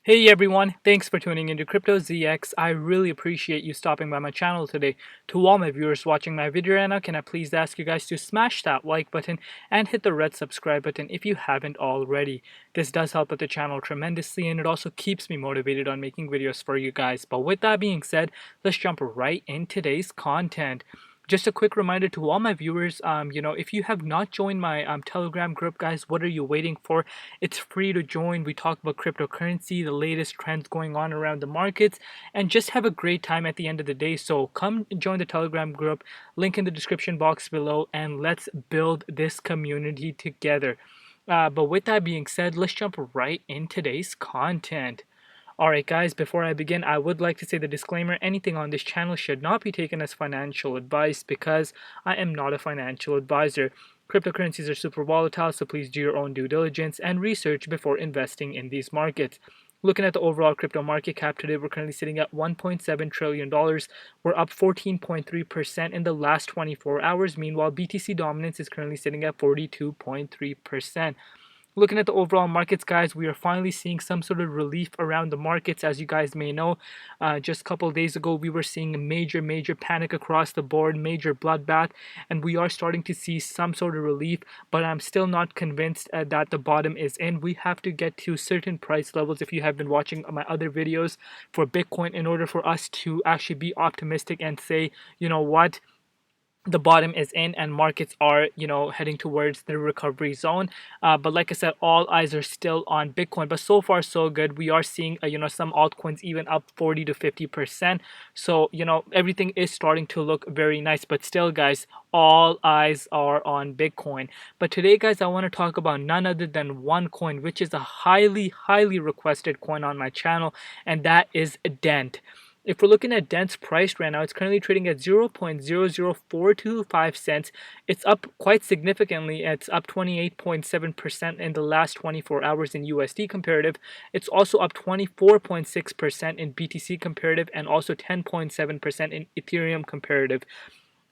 Hey everyone, thanks for tuning into Crypto ZX. I really appreciate you stopping by my channel today. To all my viewers watching my video right now, can I please ask you guys to smash that like button and hit the red subscribe button if you haven't already. This does help out the channel tremendously and it also keeps me motivated on making videos for you guys. But with that being said, let's jump right in today's content. Just a quick reminder to all my viewers, if you have not joined my Telegram group, guys, what are you waiting for? It's free to join. We talk about cryptocurrency, the latest trends going on around the markets, and just have a great time at the end of the day. So come join the Telegram group, link in the description box below, and let's build this community together. But with that being said, let's jump right in today's content. Alright guys, before I begin, I would like to say the disclaimer, anything on this channel should not be taken as financial advice because I am not a financial advisor. Cryptocurrencies are super volatile, so please do your own due diligence and research before investing in these markets. Looking at the overall crypto market cap today, we're currently sitting at $1.7 trillion. We're up 14.3% in the last 24 hours. Meanwhile, BTC dominance is currently sitting at 42.3%. Looking at the overall markets, guys, we are finally seeing some sort of relief around the markets. As you guys may know, just a couple of days ago, we were seeing a major panic across the board, major bloodbath, and we are starting to see some sort of relief, but I'm still not convinced that the bottom is in. We have to get to certain price levels, if you have been watching my other videos, for Bitcoin in order for us to actually be optimistic and say, you know what, the bottom is in and markets are heading towards the recovery zone. But like I said, all eyes are still on Bitcoin, but so far so good. We are seeing some altcoins even up 40 to 50%. So everything is starting to look very nice, but still guys, all eyes are on Bitcoin. But today guys, I want to talk about none other than one coin, which is a highly requested coin on my channel, and that is Dent. If we're looking at Dent's price right now, it's currently trading at 0.00425 cents. It's up quite significantly. It's up 28.7% in the last 24 hours in USD comparative. It's also up 24.6% in BTC comparative and also 10.7% in Ethereum comparative.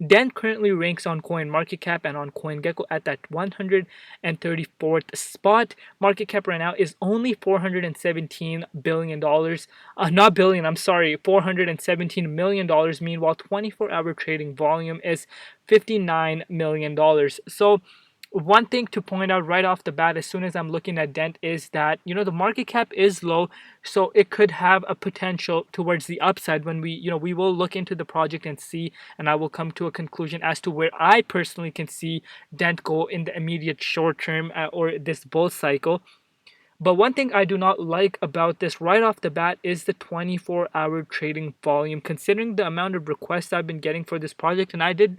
Dent currently ranks on CoinMarketCap and on CoinGecko at that 134th spot. Market cap right now is only $417 billion. Not billion, I'm sorry, $417 million. Meanwhile, 24-hour trading volume is $59 million. So one thing to point out right off the bat as soon as I'm looking at Dent is that the market cap is low, so it could have a potential towards the upside when we will look into the project and see, and I will come to a conclusion as to where I personally can see Dent go in the immediate short term or this bull cycle. But one thing I do not like about this right off the bat is the 24-hour trading volume. Considering the amount of requests I've been getting for this project, and I did,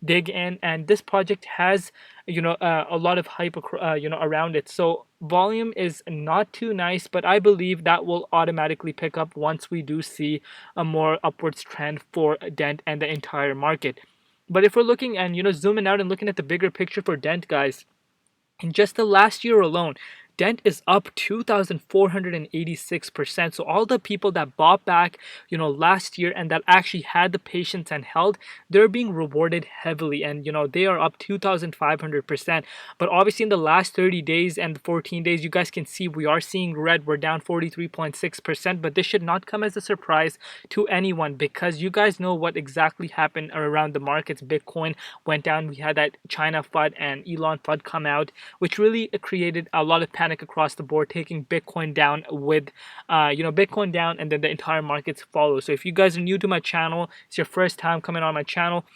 dig in, and this project has, a lot of hype, around it. So volume is not too nice, but I believe that will automatically pick up once we do see a more upwards trend for Dent and the entire market. But if we're looking and, zooming out and looking at the bigger picture for Dent, guys, in just the last year alone, Dent is up 2,486%. So all the people that bought back, last year and that actually had the patience and held, they're being rewarded heavily. And, they are up 2,500%. But obviously in the last 30 days and the 14 days, you guys can see we are seeing red. We're down 43.6%. But this should not come as a surprise to anyone because you guys know what exactly happened around the markets. Bitcoin went down. We had that China FUD and Elon FUD come out, which really created a lot of panic across the board, taking Bitcoin down with, Bitcoin down, and then the entire markets follow. So if you guys are new to my channel, it's your first time coming on my channel,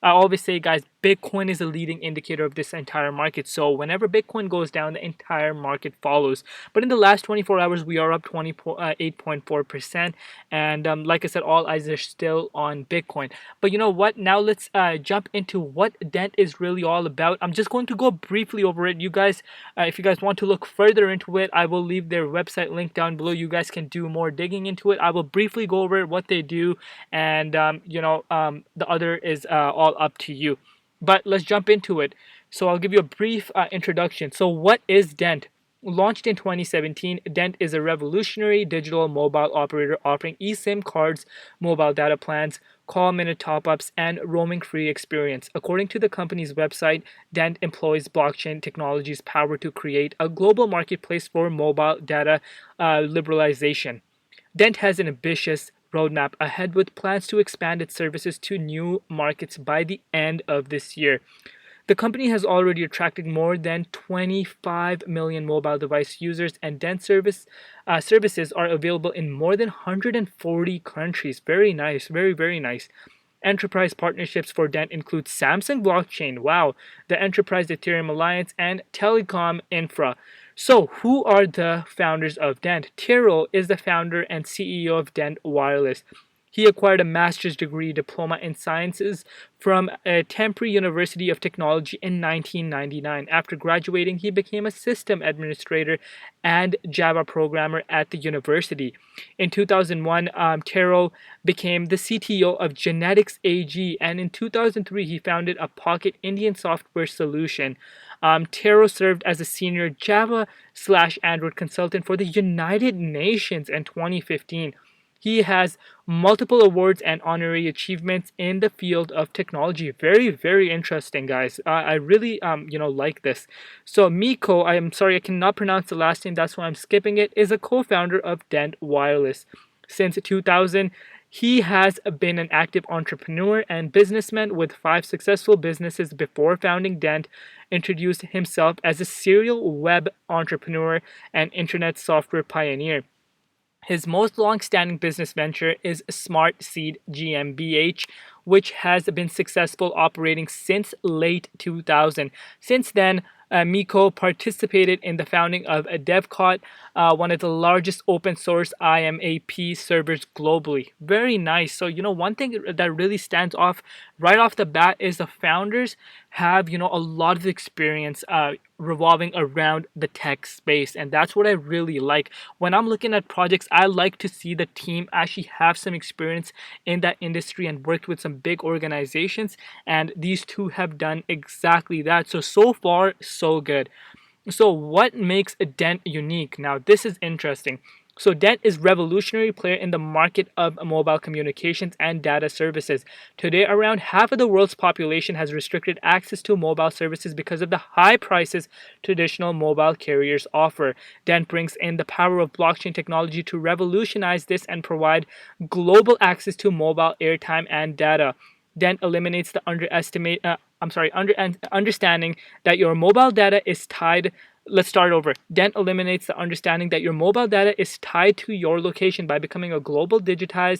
I always say, guys, Bitcoin is a leading indicator of this entire market. So whenever Bitcoin goes down, the entire market follows. But in the last 24 hours, we are up 8.4%. And like I said, all eyes are still on Bitcoin. But you know what? Now let's jump into what Dent is really all about. I'm just going to go briefly over it. You guys, if you guys want to look further into it, I will leave their website link down below. You guys can do more digging into it. I will briefly go over what they do, and the other is all up to you. But let's jump into it. So I'll give you a brief introduction. So what is Dent? Launched in 2017, Dent is a revolutionary digital mobile operator offering eSIM cards, mobile data plans, call minute top-ups, and roaming-free experience. According to the company's website, Dent employs blockchain technology's power to create a global marketplace for mobile data liberalization. Dent has an ambitious roadmap ahead with plans to expand its services to new markets by the end of this year. The company has already attracted more than 25 million mobile device users, and Dent services are available in more than 140 countries. Very nice, very, very nice. Enterprise partnerships for Dent include Samsung Blockchain, wow, the Enterprise Ethereum Alliance, and Telecom Infra. So, who are the founders of Dent? Tyrrell is the founder and CEO of Dent Wireless. He acquired a master's degree diploma in sciences from Temple University of Technology in 1999. After graduating, he became a system administrator and Java programmer at the university. In 2001, Tero became the CTO of Genetics AG, and in 2003, he founded a Pocket Indian software solution. Tero served as a senior Java/Android consultant for the United Nations in 2015. He has multiple awards and honorary achievements in the field of technology. Very, very interesting, guys. I really, like this. So Miko, I am sorry, I cannot pronounce the last name. That's why I'm skipping it. Is a co-founder of Dent Wireless. Since 2000, he has been an active entrepreneur and businessman with 5 successful businesses before founding Dent. Introduced himself as a serial web entrepreneur and internet software pioneer. His most long-standing business venture is Smart Seed GmbH, which has been successful operating since late 2000. Since then, Miko participated in the founding of DevCot, one of the largest open source IMAP servers globally. Very nice. So, one thing that really stands off right off the bat is the founders have, a lot of experience revolving around the tech space. And that's what I really like. When I'm looking at projects, I like to see the team actually have some experience in that industry and worked with some big organizations. And these two have done exactly that. So far, so good. So what makes a Dent unique? Now, this is interesting. So Dent is revolutionary player in the market of mobile communications and data services. Today, around half of the world's population has restricted access to mobile services because of the high prices traditional mobile carriers offer. Dent brings in the power of blockchain technology to revolutionize this and provide global access to mobile airtime and data. Dent eliminates the understanding that your mobile data is tied. Let's start over. Dent eliminates the understanding that your mobile data is tied to your location by becoming a global digital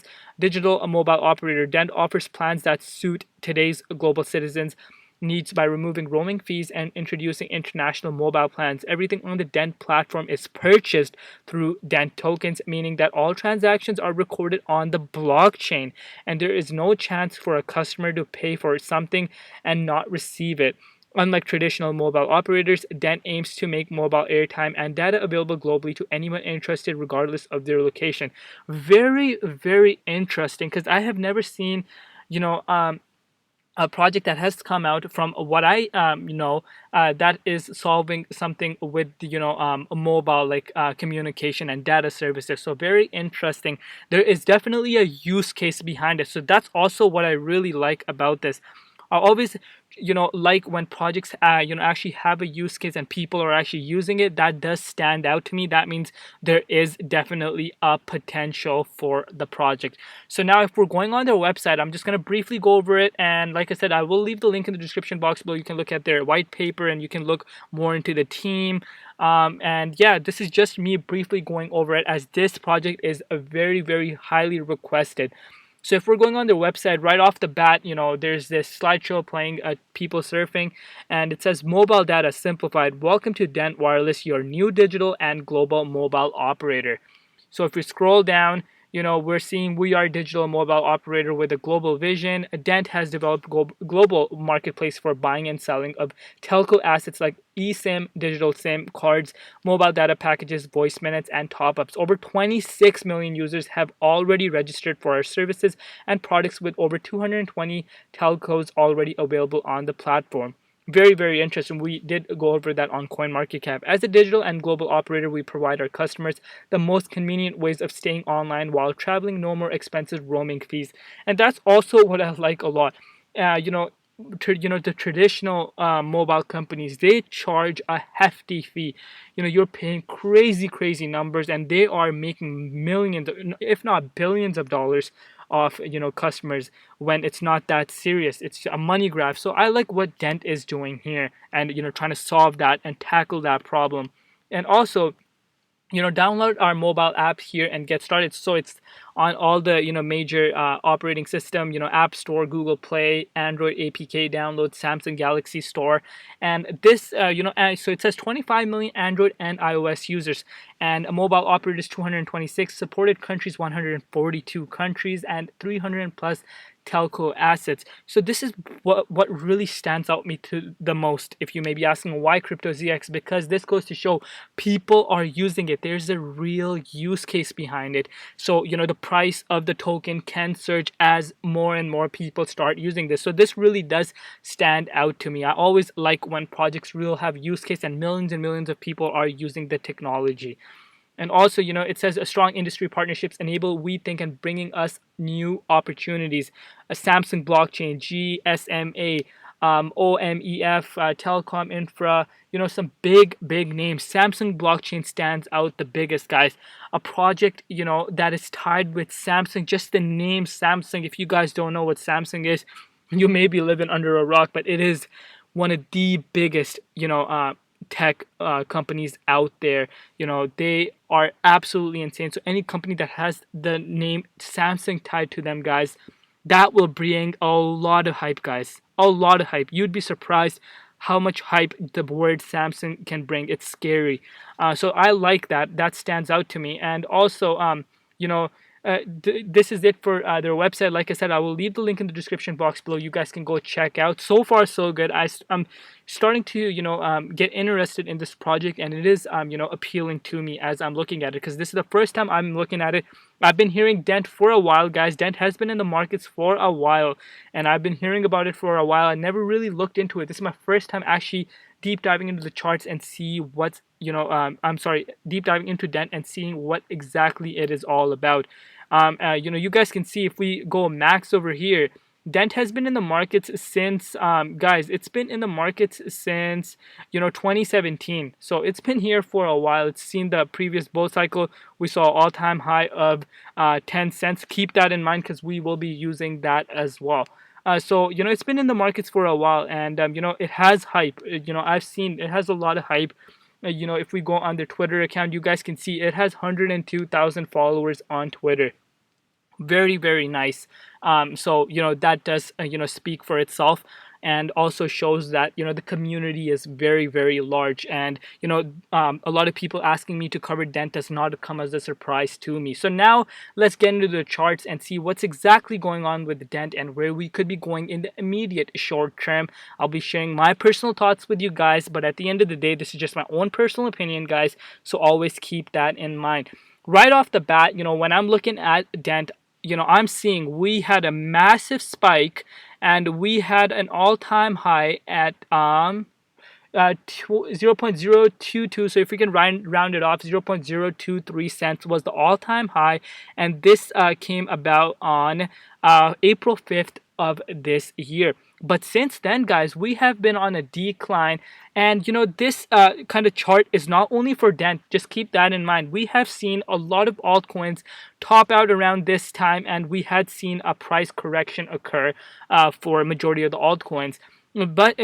mobile operator. Dent offers plans that suit today's global citizens' needs by removing roaming fees and introducing international mobile plans. Everything on the Dent platform is purchased through Dent tokens, meaning that all transactions are recorded on the blockchain, and there is no chance for a customer to pay for something and not receive it. Unlike traditional mobile operators, Dent aims to make mobile airtime and data available globally to anyone interested, regardless of their location. Very, very interesting, because I have never seen, a project that has come out from what I know that is solving something with mobile communication and data services. So very interesting. There is definitely a use case behind it. So that's also what I really like about this. I always like when projects actually have a use case and people are actually using it. That does stand out to me. That means there is definitely a potential for the project. So now if we're going on their website, I'm just going to briefly go over it, and like I said, I will leave the link in the description box below. You can look at their white paper and you can look more into the team. And yeah, this is just me briefly going over it, as this project is a very, very highly requested. So if we're going on their website, right off the bat, there's this slideshow playing people surfing, and it says mobile data simplified. Welcome to Dent Wireless, your new digital and global mobile operator. So if we scroll down, we're seeing we are a digital mobile operator with a global vision. Dent has developed global marketplace for buying and selling of telco assets like eSIM, digital SIM cards, mobile data packages, voice minutes, and top-ups. Over 26 million users have already registered for our services and products, with over 220 telcos already available on the platform. Very, very interesting. We did go over that on CoinMarketCap. As a digital and global operator, we provide our customers the most convenient ways of staying online while traveling, no more expensive roaming fees. And that's also what I like a lot. You know, the traditional mobile companies, they charge a hefty fee. You're paying crazy, crazy numbers, and they are making millions, if not billions of dollars of customers when it's not that serious. It's a money grab. So I like what Dent is doing here, and trying to solve that and tackle that problem. And also, download our mobile app here and get started. So it's on all the major operating system, App Store, Google Play, Android APK download, Samsung Galaxy Store. And this so it says 25 million Android and iOS users, and mobile operators 226, supported countries 142 countries, and 300 plus telco assets. So this is what really stands out me to the most. If you may be asking why Crypto ZX, because this goes to show people are using it. There's a real use case behind it. So the price of the token can surge as more and more people start using this. So this really does stand out to me. I always like when projects really have use case and millions of people are using the technology. And also, it says a strong industry partnerships enable WeThink and bringing us new opportunities. A Samsung blockchain, GSMA, OMEF, Telecom Infra, some big names. Samsung blockchain stands out the biggest, guys. A project, that is tied with Samsung. Just the name Samsung. If you guys don't know what Samsung is, you may be living under a rock, but it is one of the biggest, tech companies out there. They are absolutely insane. So any company that has the name Samsung tied to them, guys, that will bring a lot of hype, guys. A lot of hype. You'd be surprised how much hype the word Samsung can bring. It's scary. So I like that. That stands out to me. And also, you know, this is it for their website. Like I said, I will leave the link in the description box below. You guys can go check out. So far, so good. I'm starting to get interested in this project, and it is appealing to me as I'm looking at it, because this is the first time I'm looking at it. I've been hearing Dent for a while, guys. Dent has been in the markets for a while, and I've been hearing about it for a while. I never really looked into it. This is my first time actually deep diving into the charts and see what's deep diving into Dent and seeing what exactly it is all about. You guys can see if we go max over here, Dent has been in the markets since, guys, it's been in the markets since, 2017. So it's been here for a while. It's seen the previous bull cycle. We saw all-time high of 10 cents. Keep that in mind, because we will be using that as well. So, it's been in the markets for a while, and, it has hype. I've seen it has a lot of hype. If we go on their Twitter account, you guys can see it has 102,000 followers on Twitter. Very, very nice. So that does speak for itself, and also shows that the community is very, very large. And a lot of people asking me to cover Dent does not come as a surprise to me. So now let's get into the charts and see what's exactly going on with Dent and where we could be going in the immediate short term. I'll be sharing my personal thoughts with you guys, but at the end of the day, this is just my own personal opinion, guys, so always keep that in mind. Right off the bat, when I'm looking at Dent, I'm seeing we had a massive spike, and we had an all-time high at 0.022. So if we can round it off, 0.023 cents was the all-time high, and this came about on April 5th of this year. But since then, guys, we have been on a decline. And this kind of chart is not only for Dent. Just keep that in mind. We have seen a lot of altcoins top out around this time, and we had seen a price correction occur for a majority of the altcoins. But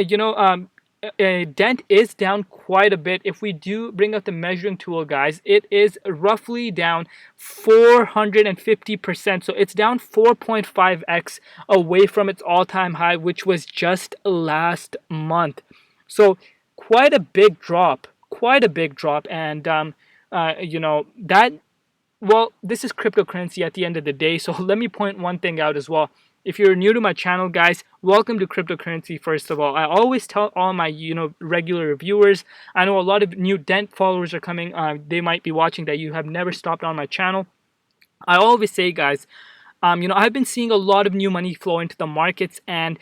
Dent is down quite a bit. If we do bring up the measuring tool, guys, it is roughly down 450%. So it's down 4.5x away from its all-time high, which was just last month. So quite a big drop. And that, well, this is cryptocurrency at the end of the day. So let me point one thing out as well. If you're new to my channel, guys, welcome to Cryptocurrency, first of all. I always tell all my, regular viewers, I know a lot of new Dent followers are coming. They might be watching that you have never stopped on my channel. I always say, guys, I've been seeing a lot of new money flow into the markets, and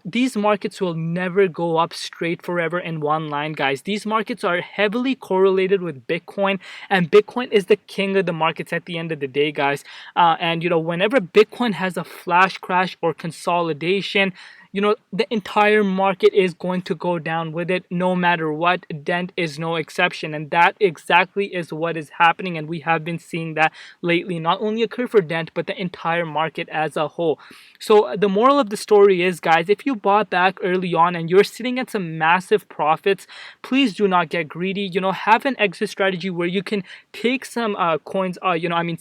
these markets will never go up straight forever in one line, guys. These markets are heavily correlated with Bitcoin, and Bitcoin is the king of the markets at the end of the day, guys. And whenever Bitcoin has a flash crash or consolidation, the entire market is going to go down with it no matter what. Dent is no exception, and that exactly is what is happening, and we have been seeing that lately not only occur for Dent but the entire market as a whole. So the moral of the story is, guys, if you bought back early on and you're sitting at some massive profits, please do not get greedy. Have an exit strategy where you can take some coins,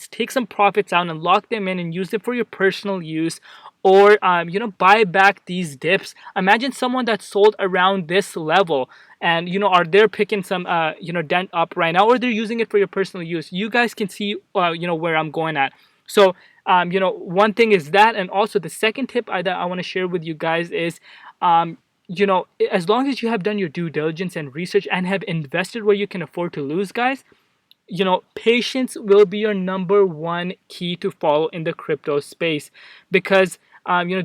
take some profits out and lock them in and use it for your personal use, or buy back these dips. Imagine someone that sold around this level, and are they're picking some Dent up right now, or they're using it for your personal use. You guys can see where I'm going at. So one thing is that, and also the second tip that I want to share with you guys is as long as you have done your due diligence and research and have invested where you can afford to lose, guys, patience will be your number one key to follow in the crypto space, because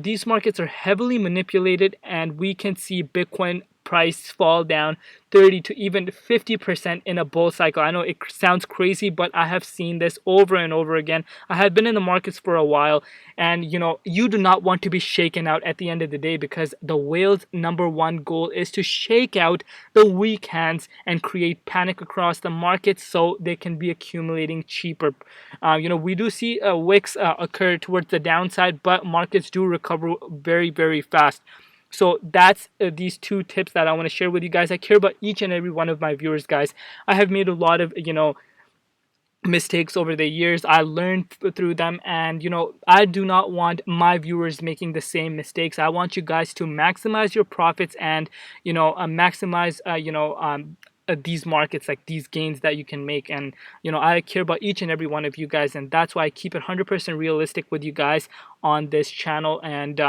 these markets are heavily manipulated, and we can see Bitcoin price fall down 30 to even 50% in a bull cycle. I know it sounds crazy, but I have seen this over and over again. I have been in the markets for a while, and you do not want to be shaken out at the end of the day, because the whale's number one goal is to shake out the weak hands and create panic across the market so they can be accumulating cheaper. We do see wicks occur towards the downside, but markets do recover very, very fast. So that's these two tips that I want to share with you guys. I care about each and every one of my viewers, guys. I have made a lot of mistakes over the years. I learned through them, and I do not want my viewers making the same mistakes. I want you guys to maximize your profits and maximize these markets, like these gains that you can make. And I care about each and every one of you guys, and that's why I keep it 100% realistic with you guys on this channel. And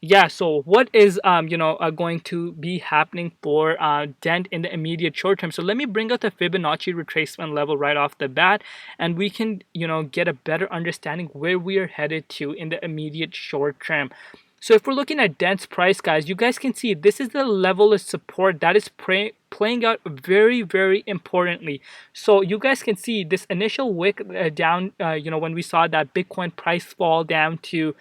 yeah, so what is going to be happening for Dent in the immediate short term? So let me bring out the Fibonacci retracement level right off the bat, and we can get a better understanding where we are headed to in the immediate short term. So if we're looking at Dent's price, guys, you guys can see this is the level of support that is playing out very, very importantly. So you guys can see this initial wick down, when we saw that Bitcoin price fall down to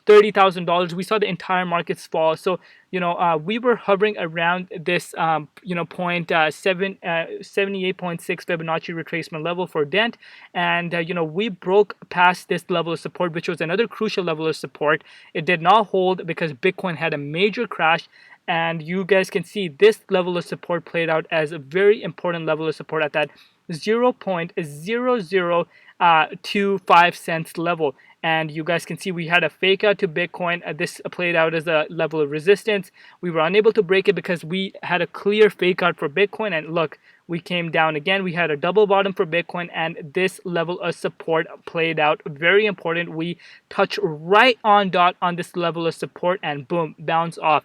$30,000, we saw the entire markets fall. So we were hovering around this point 78.6 Fibonacci retracement level for Dent, and we broke past this level of support, which was another crucial level of support. It did not hold because Bitcoin had a major crash, and you guys can see this level of support played out as a very important level of support at that 0.0025 cents level. And you guys can see we had a fake out to Bitcoin. This played out as a level of resistance. We were unable to break it because we had a clear fake out for Bitcoin. And look, we came down again. We had a double bottom for Bitcoin, and this level of support played out. Very important. We touch right on dot on this level of support, and boom, bounce off.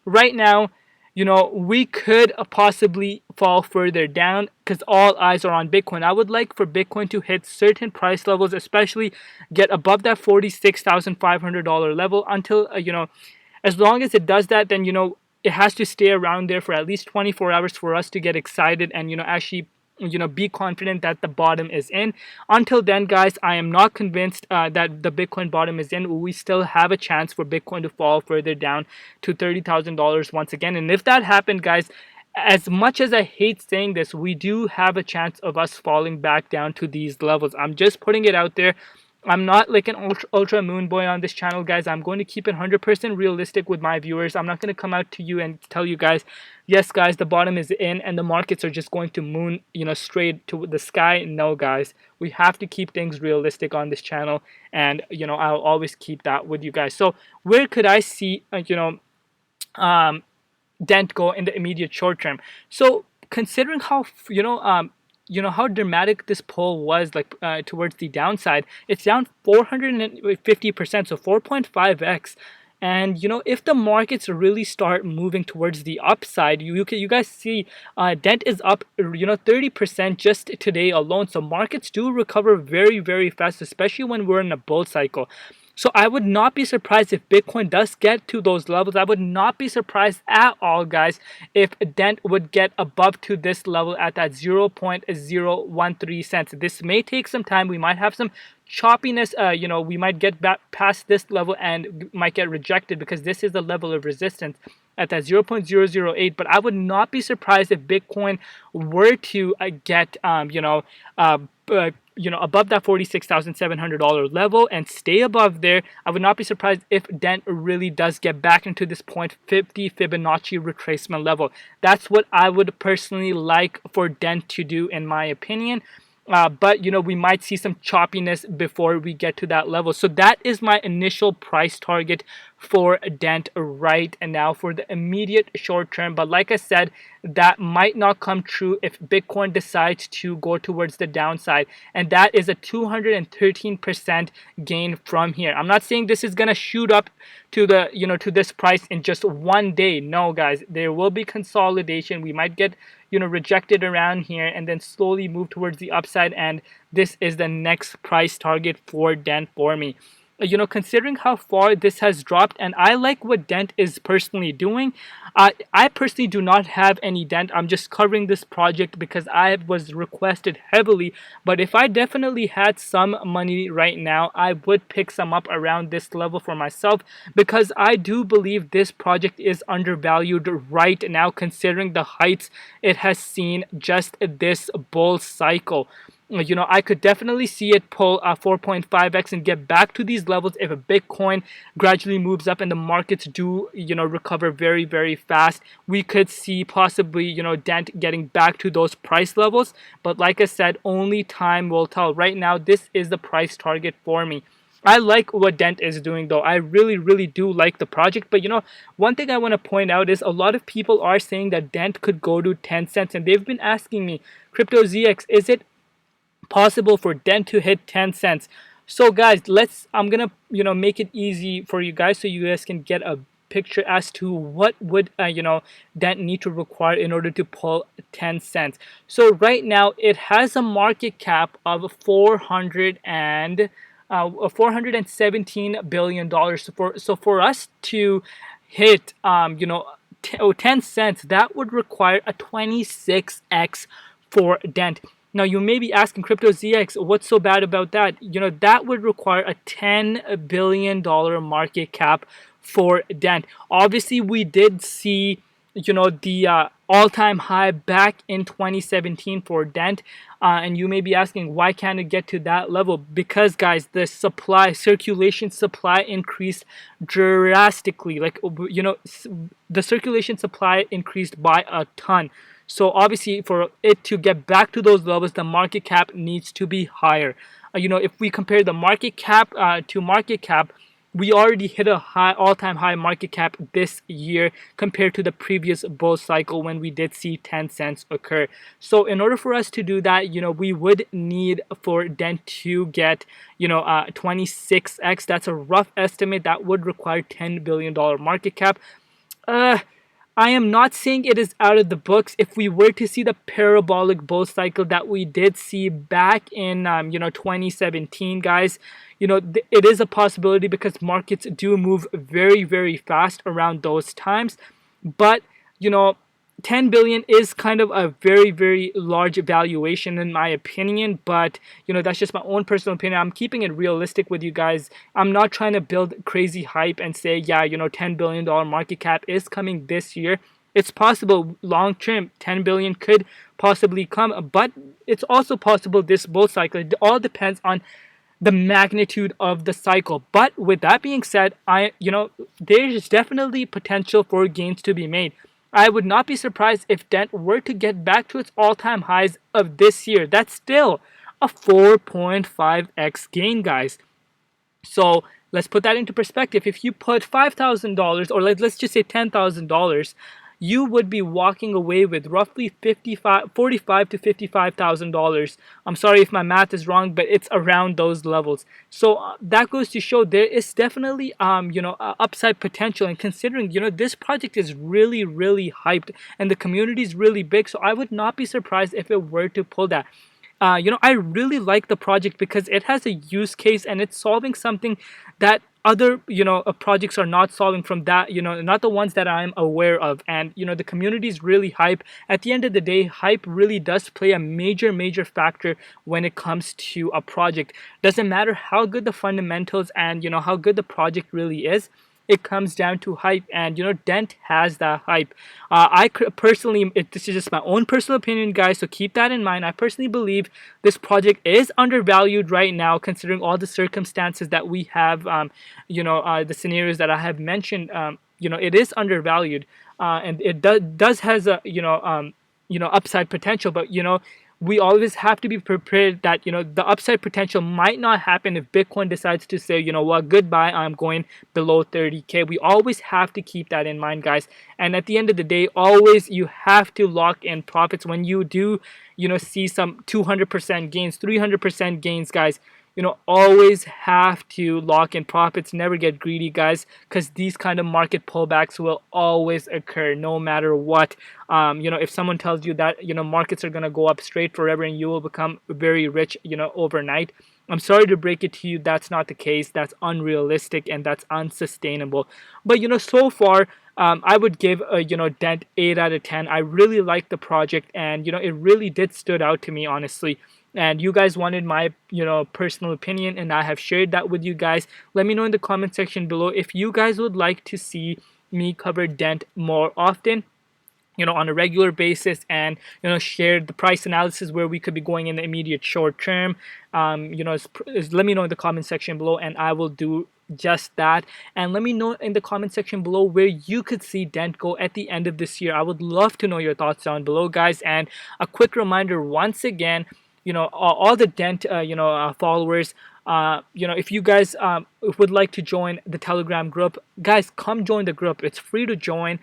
Right now, we could possibly fall further down because all eyes are on Bitcoin. I would like for Bitcoin to hit certain price levels, especially get above that $46,500 level until, as long as it does that, then, it has to stay around there for at least 24 hours for us to get excited and, actually be confident that the bottom is in. Until then, guys, I am not convinced that the Bitcoin bottom is in. We still have a chance for Bitcoin to fall further down to $30,000 once again. And if that happened, guys, as much as I hate saying this, we do have a chance of us falling back down to these levels. I'm just putting it out there. I'm not like an ultra moon boy on this channel, guys. I'm going to keep it 100% realistic with my viewers. I'm not going to come out to you and tell you guys, yes, guys, the bottom is in and the markets are just going to moon, straight to the sky. No, guys, we have to keep things realistic on this channel, and I'll always keep that with you guys. So where could I see, Dent go in the immediate short term? So considering how how dramatic this pull was, like towards the downside, it's down 450%, so 4.5x. And if the markets really start moving towards the upside, you guys see Dent is up 30% just today alone. So markets do recover very, very fast, especially when we're in a bull cycle. So I would not be surprised if Bitcoin does get to those levels. I would not be surprised at all, guys, if Dent would get above to this level at that 0.013 cents. This may take some time. We might have some choppiness. We might get back past this level and might get rejected because this is the level of resistance at that 0.008. But I would not be surprised if Bitcoin were to get above that $46,700 level and stay above there. I would not be surprised if Dent really does get back into this 0.50 Fibonacci retracement level. That's what I would personally like for Dent to do, in my opinion. But we might see some choppiness before we get to that level. So that is my initial price target for Dent right now for the immediate short term. But like I said, that might not come true if Bitcoin decides to go towards the downside, and that is a 213% gain from here. I'm not saying this is gonna shoot up to the to this price in just one day. No, guys, there will be consolidation. We might get rejected around here and then slowly move towards the upside, and this is the next price target for Dent for me. Considering how far this has dropped, and I like what Dent is personally doing. I personally do not have any Dent. I'm just covering this project because I was requested heavily. But if I definitely had some money right now, I would pick some up around this level for myself, because I do believe this project is undervalued right now, considering the heights it has seen just this bull cycle. I could definitely see it pull 4.5x and get back to these levels if a Bitcoin gradually moves up and the markets do, recover very, very fast. We could see possibly, Dent getting back to those price levels. But like I said, only time will tell. Right now, this is the price target for me. I like what Dent is doing, though. I really, really do like the project. But, one thing I want to point out is a lot of people are saying that Dent could go to 10 cents. And they've been asking me, CryptoZX, is it possible for Dent to hit 10 cents? So guys, I'm gonna make it easy for you guys so you guys can get a picture as to what would Dent need to require in order to pull 10 cents. So right now it has a market cap of $417 billion. So for us to hit 10 cents, that would require a 26x for Dent. Now, you may be asking, CryptoZX, what's so bad about that? That would require a $10 billion market cap for Dent. Obviously, we did see, the all-time high back in 2017 for Dent. And you may be asking, why can't it get to that level? Because, guys, the circulation supply increased drastically. The circulation supply increased by a ton. So obviously, for it to get back to those levels, the market cap needs to be higher. If we compare the market cap to market cap, we already hit a all-time high market cap this year compared to the previous bull cycle when we did see 10 cents occur. So in order for us to do that, we would need for Dent to get 26x. That's a rough estimate. That would require $10 billion market cap. I am not saying it is out of the books. If we were to see the parabolic bull cycle that we did see back in 2017, guys, it is a possibility because markets do move very, very fast around those times. But 10 billion is kind of a very, very large valuation in my opinion, but that's just my own personal opinion. I'm keeping it realistic with you guys. I'm not trying to build crazy hype and say, yeah, $10 billion market cap is coming this year. It's possible long term 10 billion could possibly come, but it's also possible this bull cycle. It all depends on the magnitude of the cycle. But with that being said, there's definitely potential for gains to be made. I would not be surprised if Dent were to get back to its all-time highs of this year. That's still a 4.5x gain, guys. So let's put that into perspective. If you put $5,000, or let's just say $10,000, you would be walking away with roughly $45 to $55,000. I'm sorry if my math is wrong, but it's around those levels. So that goes to show there is definitely upside potential. And considering this project is really hyped and the community is really big, so I would not be surprised if it were to pull that. I really like the project because it has a use case and it's solving something that other projects are not solving, from that not the ones that I'm aware of. And the community is really hype. At the end of the day, hype really does play a major factor when it comes to a project. Doesn't matter how good the fundamentals and how good the project really is, it comes down to hype. And Dent has that hype. Personally, this is just my own personal opinion, guys, so keep that in mind. I personally believe this project is undervalued right now, considering all the circumstances that we have, the scenarios that I have mentioned. It is undervalued, and it does has a upside potential. But we always have to be prepared that the upside potential might not happen if Bitcoin decides to say, what, goodbye, I'm going below 30K. We always have to keep that in mind, guys. And at the end of the day, always you have to lock in profits when you do see some 200% gains, 300% gains, guys. Always have to lock in profits. Never get greedy, guys, because these kind of market pullbacks will always occur no matter what. If someone tells you that markets are going to go up straight forever and you will become very rich overnight, I'm sorry to break it to you, that's not the case. That's unrealistic and that's unsustainable. But so far, I would give Dent 8 out of 10. I really like the project, and it really did stood out to me, honestly. And you guys wanted my personal opinion, and I have shared that with you guys. Let me know in the comment section below if you guys would like to see me cover Dent more often, on a regular basis, and share the price analysis where we could be going in the immediate short term. Let me know in the comment section below, and I will do just that. And let me know in the comment section below where you could see Dent go at the end of this year. I would love to know your thoughts down below, guys. And a quick reminder once again, all the Dent followers, if you guys would like to join the Telegram group, guys, come join the group. It's free to join.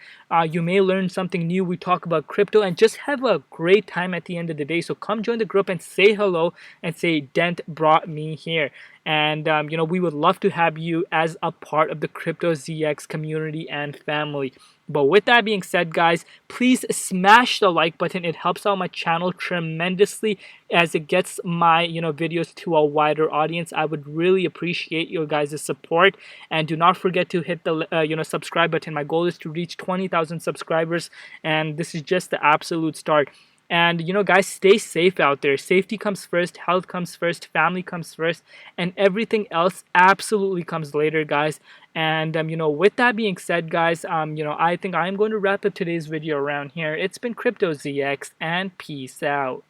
You may learn something new. We talk about crypto and just have a great time at the end of the day. So come join the group and say hello and say Dent brought me here. And we would love to have you as a part of the Crypto ZX community and family. But with that being said, guys, please smash the like button. It helps out my channel tremendously as it gets my videos to a wider audience. I would really appreciate your guys' support. And do not forget to hit the subscribe button. My goal is to reach 20,000 subscribers, and this is just the absolute start. And guys, stay safe out there. Safety comes first, health comes first, family comes first, and everything else absolutely comes later, guys. And with that being said, guys, I think I'm going to wrap up today's video around here. It's been Crypto ZX, and peace out.